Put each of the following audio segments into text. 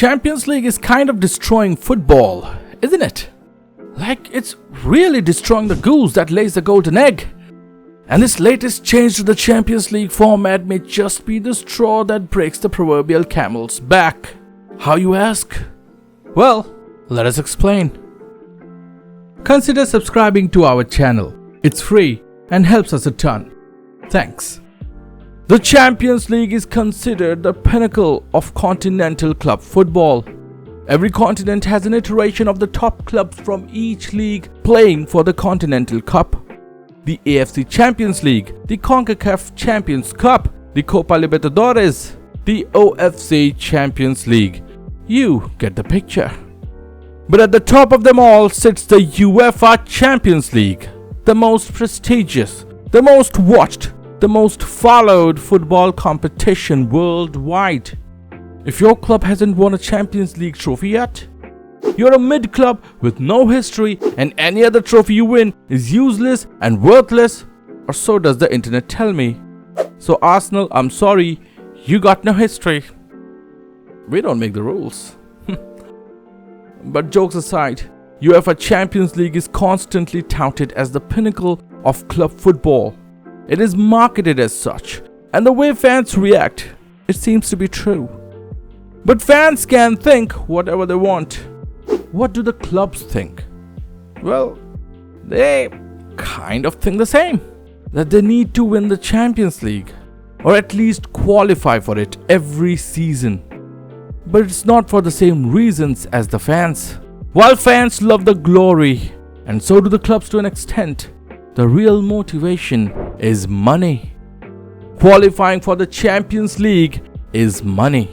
Champions League is kind of destroying football, isn't it? Like it's really destroying the goose that lays the golden egg. And this latest change to the Champions League format may just be the straw that breaks the proverbial camel's back. How, you ask? Well, let us explain. Consider subscribing to our channel. It's free and helps us a ton. Thanks. The Champions League is considered the pinnacle of continental club football. Every continent has an iteration of the top clubs from each league playing for the Continental Cup. The AFC Champions League, the CONCACAF Champions Cup, the Copa Libertadores, the OFC Champions League. You get the picture. But at the top of them all sits the UEFA Champions League, the most prestigious, the most watched, the most followed football competition worldwide. If your club hasn't won a Champions League trophy yet, you're a mid-club with no history, and any other trophy you win is useless and worthless, or so does the internet tell me. So Arsenal, I'm sorry, you got no history. We don't make the rules. But jokes aside, UEFA Champions League is constantly touted as the pinnacle of club football. It is marketed as such, and the way fans react, it seems to be true. But fans can think whatever they want. What do the clubs think? Well, they kind of think the same. That they need to win the Champions League, or at least qualify for it every season. But it's not for the same reasons as the fans. While fans love the glory, and so do the clubs to an extent, the real motivation is money. Qualifying for the Champions League is money.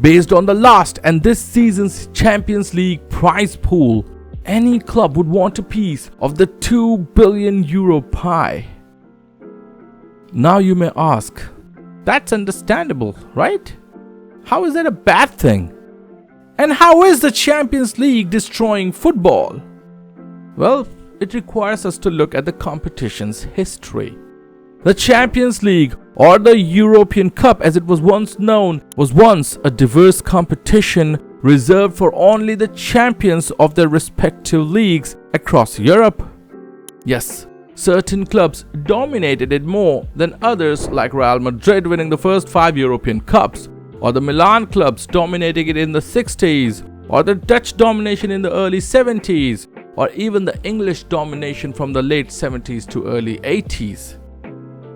Based on the last and this season's Champions League prize pool, any club would want a piece of the €2 billion pie. Now you may ask, that's understandable, right? How is that a bad thing? And how is the Champions League destroying football? Well, it requires us to look at the competition's history. The Champions League, or the European Cup as it was once known, was once a diverse competition reserved for only the champions of their respective leagues across Europe. Yes, certain clubs dominated it more than others, like Real Madrid winning the first 5 European Cups, or the Milan clubs dominating it in the 60s, or the Dutch domination in the early 70s, or even the English domination from the late 70s to early 80s.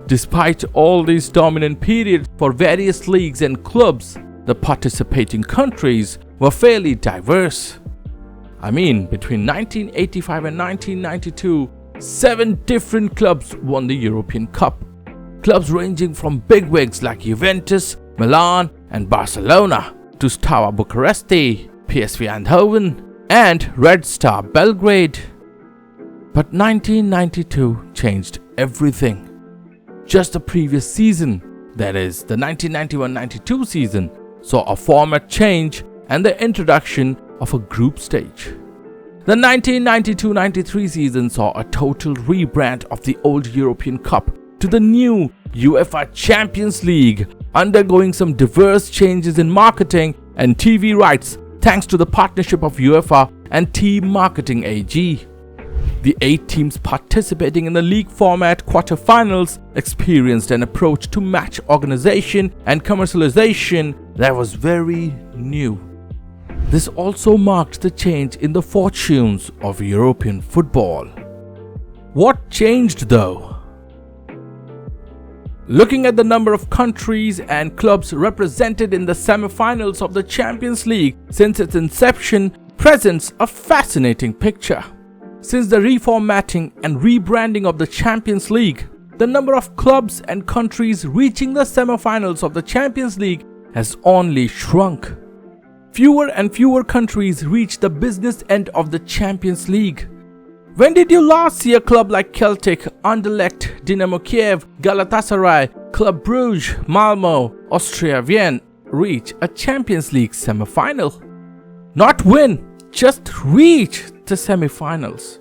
Despite all these dominant periods for various leagues and clubs, the participating countries were fairly diverse. I mean, between 1985 and 1992, 7 different clubs won the European Cup. Clubs ranging from bigwigs like Juventus, Milan and Barcelona to Steaua Bucuresti, PSV Eindhoven and Red Star Belgrade. But 1992 changed everything. Just the previous season, that is the 1991-92 season, saw a format change and the introduction of a group stage. The 1992-93 season saw a total rebrand of the old European Cup to the new UEFA Champions League, undergoing some diverse changes in marketing and TV rights thanks to the partnership of UEFA and Team Marketing AG. The 8 teams participating in the league format quarterfinals experienced an approach to match organization and commercialization that was very new. This also marked the change in the fortunes of European football. What changed though? Looking at the number of countries and clubs represented in the semi-finals of the Champions League since its inception presents a fascinating picture. Since the reformatting and rebranding of the Champions League, the number of clubs and countries reaching the semi-finals of the Champions League has only shrunk. Fewer and fewer countries reach the business end of the Champions League. When did you last see a club like Celtic, Anderlecht, Dynamo Kiev, Galatasaray, Club Brugge, Malmo, Austria Vienna reach a Champions League semi-final? Not win, just reach the semi-finals.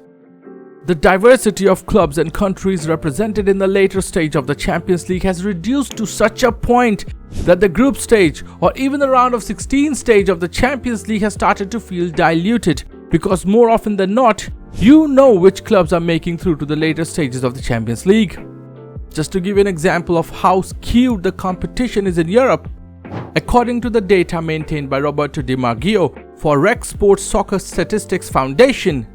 The diversity of clubs and countries represented in the later stage of the Champions League has reduced to such a point that the group stage or even the round of 16 stage of the Champions League has started to feel diluted, because more often than not, you know which clubs are making through to the later stages of the Champions League. Just to give you an example of how skewed the competition is in Europe, according to the data maintained by Roberto Di Maggio for Rec Sports Soccer Statistics Foundation,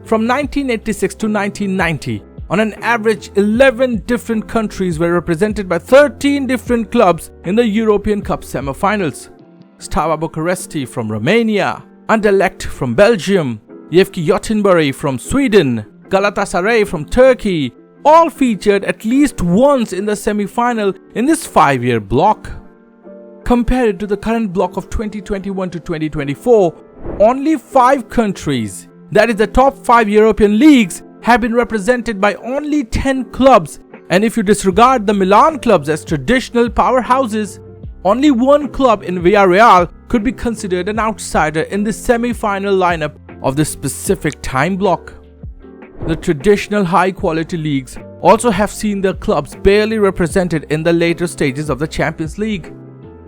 from 1986 to 1990, on an average 11 different countries were represented by 13 different clubs in the European Cup semi-finals. Steaua Bucuresti from Romania, Anderlecht from Belgium, Yevki Yottenbury from Sweden, Galatasaray from Turkey, all featured at least once in the semi-final in this 5-year block. Compared to the current block of 2021 to 2024, only 5 countries, that is the top 5 European leagues, have been represented by only 10 clubs, and if you disregard the Milan clubs as traditional powerhouses, only 1 club in Villarreal could be considered an outsider in the semi-final lineup of this specific time block. The traditional high-quality leagues also have seen their clubs barely represented in the later stages of the Champions League.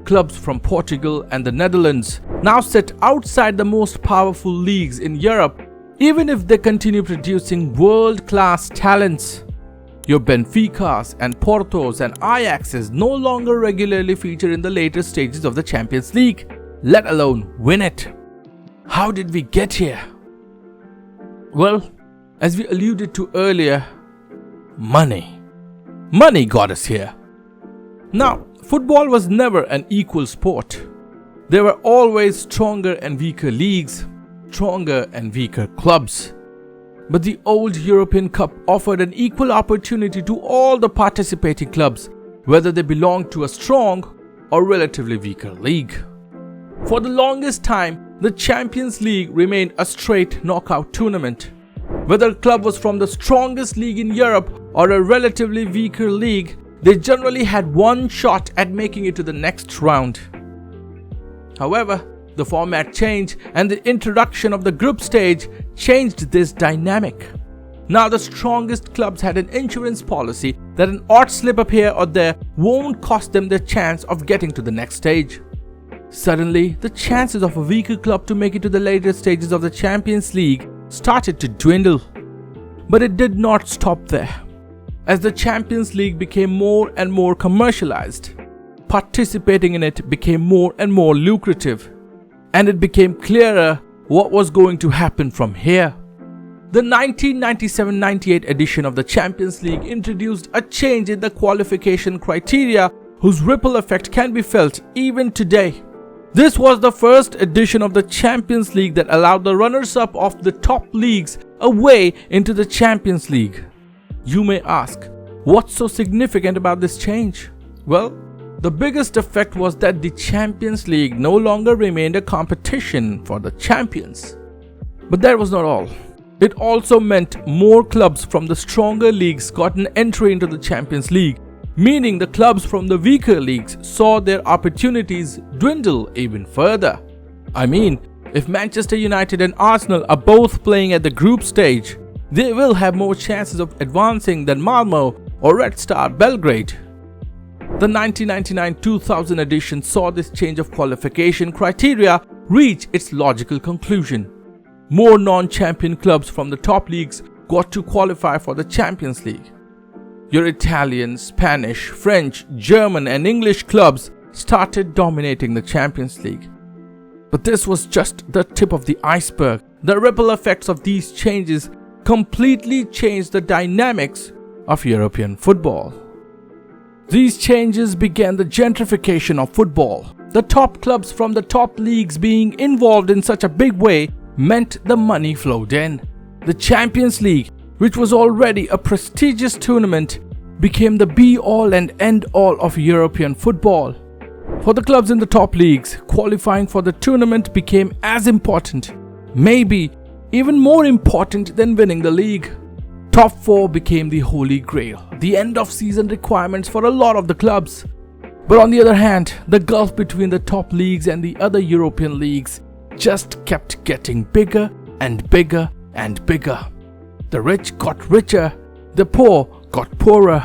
Clubs from Portugal and the Netherlands now sit outside the most powerful leagues in Europe, even if they continue producing world-class talents. Your Benficas and Portos and Ajaxes no longer regularly feature in the later stages of the Champions League, let alone win it. How did we get here? Well, as we alluded to earlier, money. Money got us here. Now, football was never an equal sport. There were always stronger and weaker leagues, stronger and weaker clubs. But the old European Cup offered an equal opportunity to all the participating clubs, whether they belonged to a strong or relatively weaker league. For the longest time, the Champions League remained a straight knockout tournament. Whether a club was from the strongest league in Europe or a relatively weaker league, they generally had one shot at making it to the next round. However, the format changed and the introduction of the group stage changed this dynamic. Now the strongest clubs had an insurance policy that an odd slip up here or there won't cost them the chance of getting to the next stage. Suddenly, the chances of a weaker club to make it to the later stages of the Champions League started to dwindle. But it did not stop there. As the Champions League became more and more commercialized, participating in it became more and more lucrative, and it became clearer what was going to happen from here. The 1997-98 edition of the Champions League introduced a change in the qualification criteria whose ripple effect can be felt even today. This was the first edition of the Champions League that allowed the runners-up of the top leagues a way into the Champions League. You may ask, what's so significant about this change? Well, the biggest effect was that the Champions League no longer remained a competition for the champions. But that was not all. It also meant more clubs from the stronger leagues got an entry into the Champions League, meaning the clubs from the weaker leagues saw their opportunities dwindle even further. I mean, if Manchester United and Arsenal are both playing at the group stage, they will have more chances of advancing than Malmo or Red Star Belgrade. The 1999-2000 edition saw this change of qualification criteria reach its logical conclusion. More non-champion clubs from the top leagues got to qualify for the Champions League. Your Italian, Spanish, French, German and English clubs started dominating the Champions League. But this was just the tip of the iceberg. The ripple effects of these changes completely changed the dynamics of European football. These changes began the gentrification of football. The top clubs from the top leagues being involved in such a big way meant the money flowed in. The Champions League, which was already a prestigious tournament, became the be-all and end-all of European football. For the clubs in the top leagues, qualifying for the tournament became as important, maybe even more important than winning the league. Top 4 became the holy grail, the end-of-season requirements for a lot of the clubs. But on the other hand, the gulf between the top leagues and the other European leagues just kept getting bigger and bigger and bigger. The rich got richer, the poor got poorer.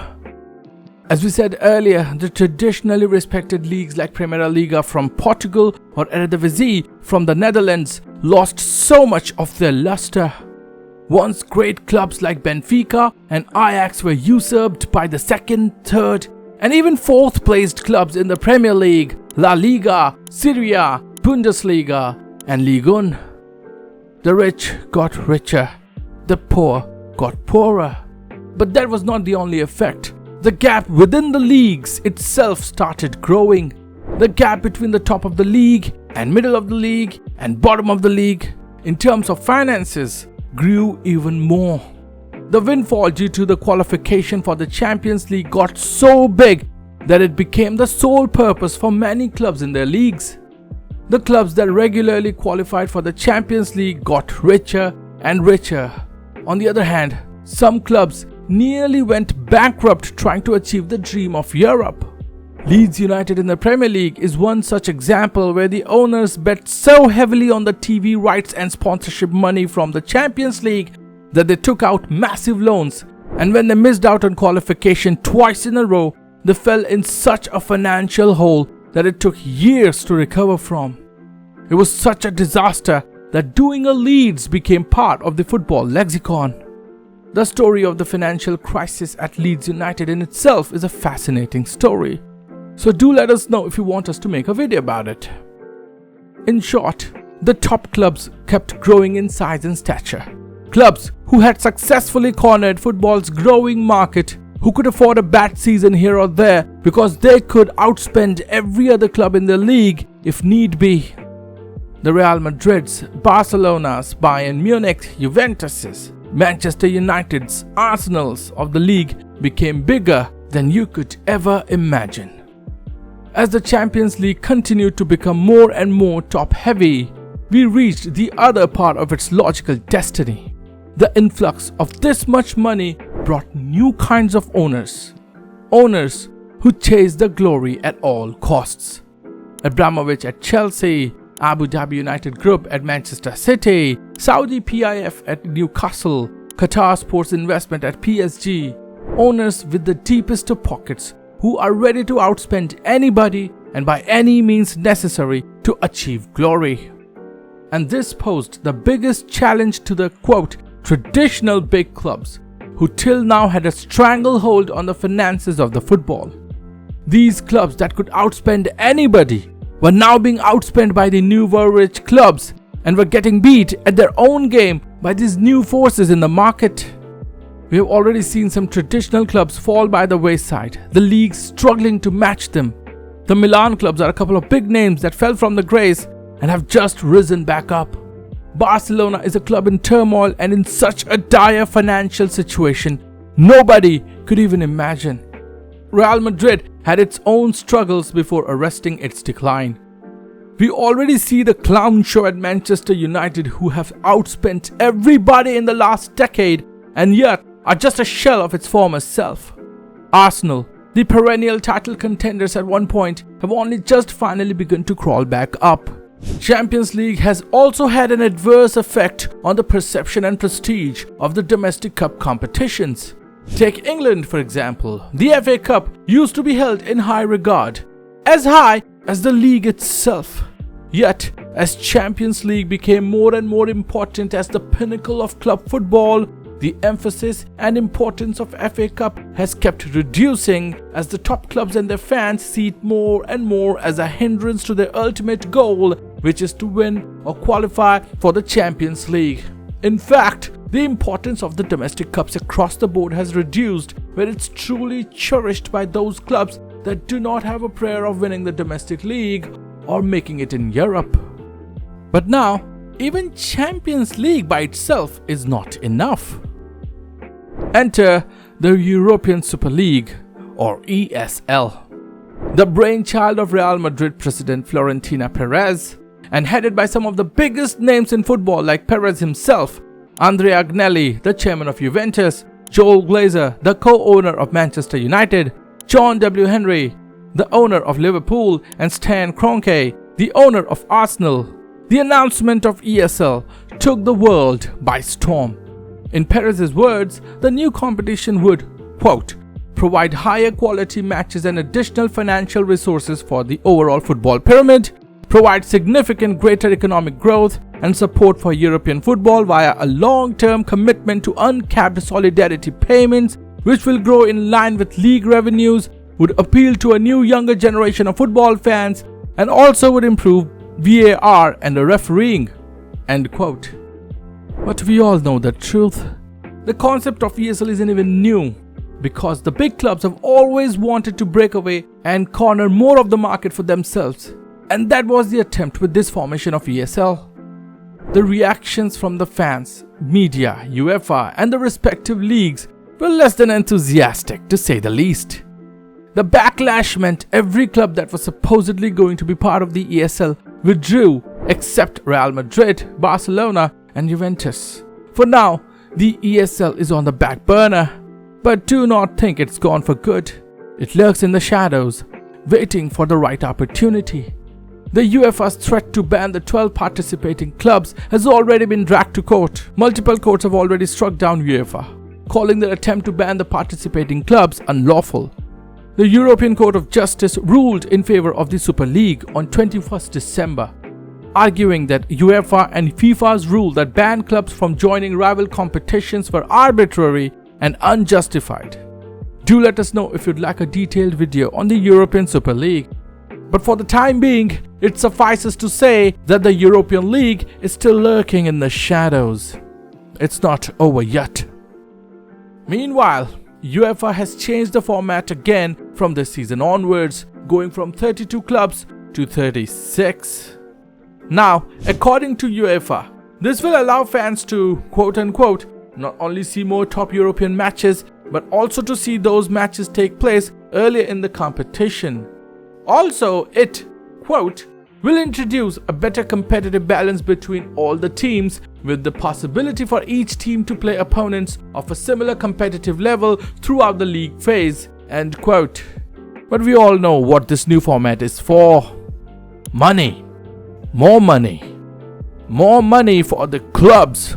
As we said earlier, the traditionally respected leagues like Primeira Liga from Portugal or Eredivisie from the Netherlands lost so much of their luster. Once great clubs like Benfica and Ajax were usurped by the second, third, and even fourth placed clubs in the Premier League, La Liga, Serie A, Bundesliga, and Ligue 1. The rich got richer, the poor got poorer. But that was not the only effect. The gap within the leagues itself started growing. The gap between the top of the league and middle of the league and bottom of the league in terms of finances grew even more. The windfall due to the qualification for the Champions League got so big that it became the sole purpose for many clubs in their leagues. The clubs that regularly qualified for the Champions League got richer and richer. On the other hand, some clubs nearly went bankrupt trying to achieve the dream of Europe. Leeds United in the Premier League is one such example where the owners bet so heavily on the TV rights and sponsorship money from the Champions League that they took out massive loans, and when they missed out on qualification twice in a row, they fell in such a financial hole that it took years to recover from. It was such a disaster that doing a Leeds became part of the football lexicon. The story of the financial crisis at Leeds United in itself is a fascinating story. So do let us know if you want us to make a video about it. In short, the top clubs kept growing in size and stature. Clubs who had successfully cornered football's growing market, who could afford a bad season here or there because they could outspend every other club in the league if need be. The Real Madrids, Barcelonas, Bayern Munich, Juventuses, Manchester United's, Arsenals of the league became bigger than you could ever imagine. As the Champions League continued to become more and more top-heavy, we reached the other part of its logical destiny. The influx of this much money brought new kinds of owners. Owners who chased the glory at all costs. Abramovich at Chelsea, Abu Dhabi United Group at Manchester City, Saudi PIF at Newcastle, Qatar Sports Investment at PSG. Owners with the deepest of pockets who are ready to outspend anybody and by any means necessary to achieve glory. And this posed the biggest challenge to the quote traditional big clubs who till now had a stranglehold on the finances of the football. These clubs that could outspend anybody were now being outspent by the newer rich clubs and were getting beat at their own game by these new forces in the market. We have already seen some traditional clubs fall by the wayside, the leagues struggling to match them. The Milan clubs are a couple of big names that fell from the grace and have just risen back up. Barcelona is a club in turmoil and in such a dire financial situation nobody could even imagine. Real Madrid had its own struggles before arresting its decline. We already see the clown show at Manchester United, who have outspent everybody in the last decade and yet are just a shell of its former self. Arsenal, the perennial title contenders at one point, have only just finally begun to crawl back up. Champions League has also had an adverse effect on the perception and prestige of the domestic cup competitions. Take England for example. The FA Cup used to be held in high regard, as high as the league itself. Yet, as Champions League became more and more important as the pinnacle of club football, the emphasis and importance of FA Cup has kept reducing as the top clubs and their fans see it more and more as a hindrance to their ultimate goal, which is to win or qualify for the Champions League. In fact, the importance of the domestic cups across the board has reduced, where it's truly cherished by those clubs that do not have a prayer of winning the domestic league or making it in Europe. But now, even Champions League by itself is not enough. Enter the European Super League, or ESL. The brainchild of Real Madrid president Florentino Perez, and headed by some of the biggest names in football like Perez himself, Andrea Agnelli, the chairman of Juventus, Joel Glazer, the co-owner of Manchester United, John W. Henry, the owner of Liverpool, and Stan Kroenke, the owner of Arsenal. The announcement of ESL took the world by storm. In Perez's words, the new competition would, quote, provide higher quality matches and additional financial resources for the overall football pyramid, provide significant greater economic growth and support for European football via a long-term commitment to uncapped solidarity payments, which will grow in line with league revenues, would appeal to a new younger generation of football fans, and also would improve VAR and the refereeing, end quote. But we all know the truth. The concept of ESL isn't even new, because the big clubs have always wanted to break away and corner more of the market for themselves. And that was the attempt with this formation of ESL. The reactions from the fans, media, UEFA and the respective leagues were less than enthusiastic, to say the least. The backlash meant every club that was supposedly going to be part of the ESL withdrew, except Real Madrid, Barcelona and Juventus. For now, the ESL is on the back burner, but do not think it's gone for good. It lurks in the shadows, waiting for the right opportunity. The UEFA's threat to ban the 12 participating clubs has already been dragged to court. Multiple courts have already struck down UEFA, calling their attempt to ban the participating clubs unlawful. The European Court of Justice ruled in favor of the Super League on 21st December, arguing that UEFA and FIFA's rule that banned clubs from joining rival competitions were arbitrary and unjustified. Do let us know if you'd like a detailed video on the European Super League. But for the time being, it suffices to say that the European League is still lurking in the shadows. It's not over yet. Meanwhile, UEFA has changed the format again from this season onwards, going from 32 clubs to 36. Now, according to UEFA, this will allow fans to, quote-unquote, not only see more top European matches, but also to see those matches take place earlier in the competition. Also, it, quote, will introduce a better competitive balance between all the teams, with the possibility for each team to play opponents of a similar competitive level throughout the league phase, end quote. But we all know what this new format is for. Money. More money. More money for the clubs.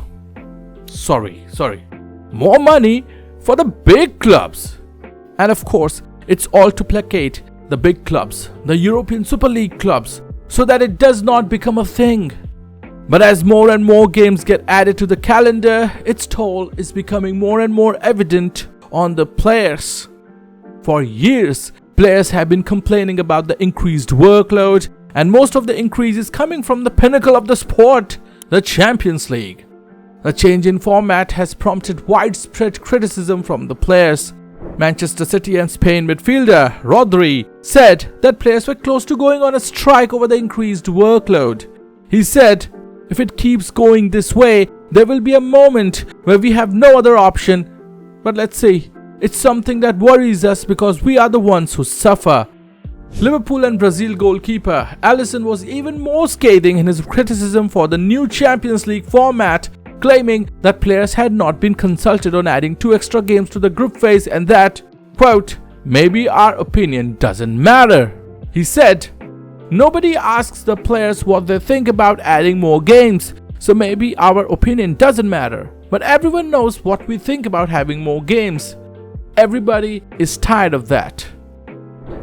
More money for the big clubs. And of course, it's all to placate the big clubs, the European Super League clubs, so that it does not become a thing. But as more and more games get added to the calendar, its toll is becoming more and more evident on the players. For years, players have been complaining about the increased workload, and most of the increase is coming from the pinnacle of the sport, the Champions League. The change in format has prompted widespread criticism from the players. Manchester City and Spain midfielder Rodri said that players were close to going on a strike over the increased workload. He said, if it keeps going this way, there will be a moment where we have no other option. But let's see, it's something that worries us because we are the ones who suffer. Liverpool and Brazil goalkeeper Alisson was even more scathing in his criticism for the new Champions League format, claiming that players had not been consulted on adding 2 extra games to the group phase and that, quote, maybe our opinion doesn't matter. He said, nobody asks the players what they think about adding more games, so maybe our opinion doesn't matter. But everyone knows what we think about having more games. Everybody is tired of that.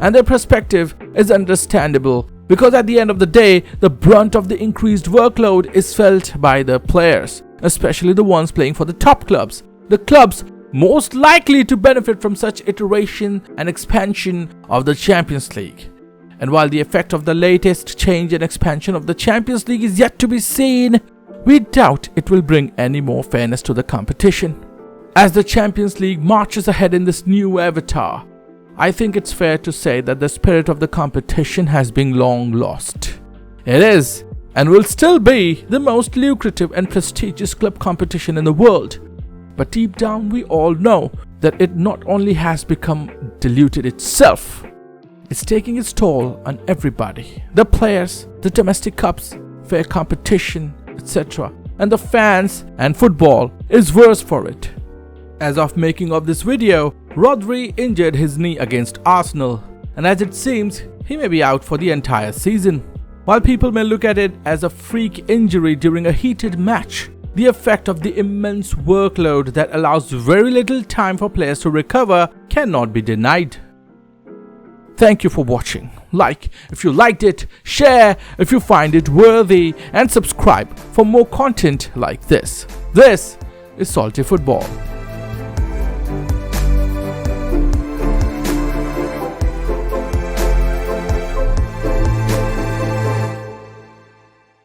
And their perspective is understandable, because at the end of the day, the brunt of the increased workload is felt by the players, especially the ones playing for the top clubs, the clubs most likely to benefit from such iteration and expansion of the Champions League. And while the effect of the latest change and expansion of the Champions League is yet to be seen, we doubt it will bring any more fairness to the competition. As the Champions League marches ahead in this new avatar, I think it's fair to say that the spirit of the competition has been long lost. It is, and will still be, the most lucrative and prestigious club competition in the world. But deep down we all know that it not only has become diluted itself, it's taking its toll on everybody. The players, the domestic cups, fair competition, etc. And the fans and football is worse for it. As of making of this video, Rodri injured his knee against Arsenal, and as it seems, he may be out for the entire season. While people may look at it as a freak injury during a heated match, the effect of the immense workload that allows very little time for players to recover cannot be denied. Thank you for watching. Like if you liked it, share if you find it worthy, and subscribe for more content like this. This is Salty Football.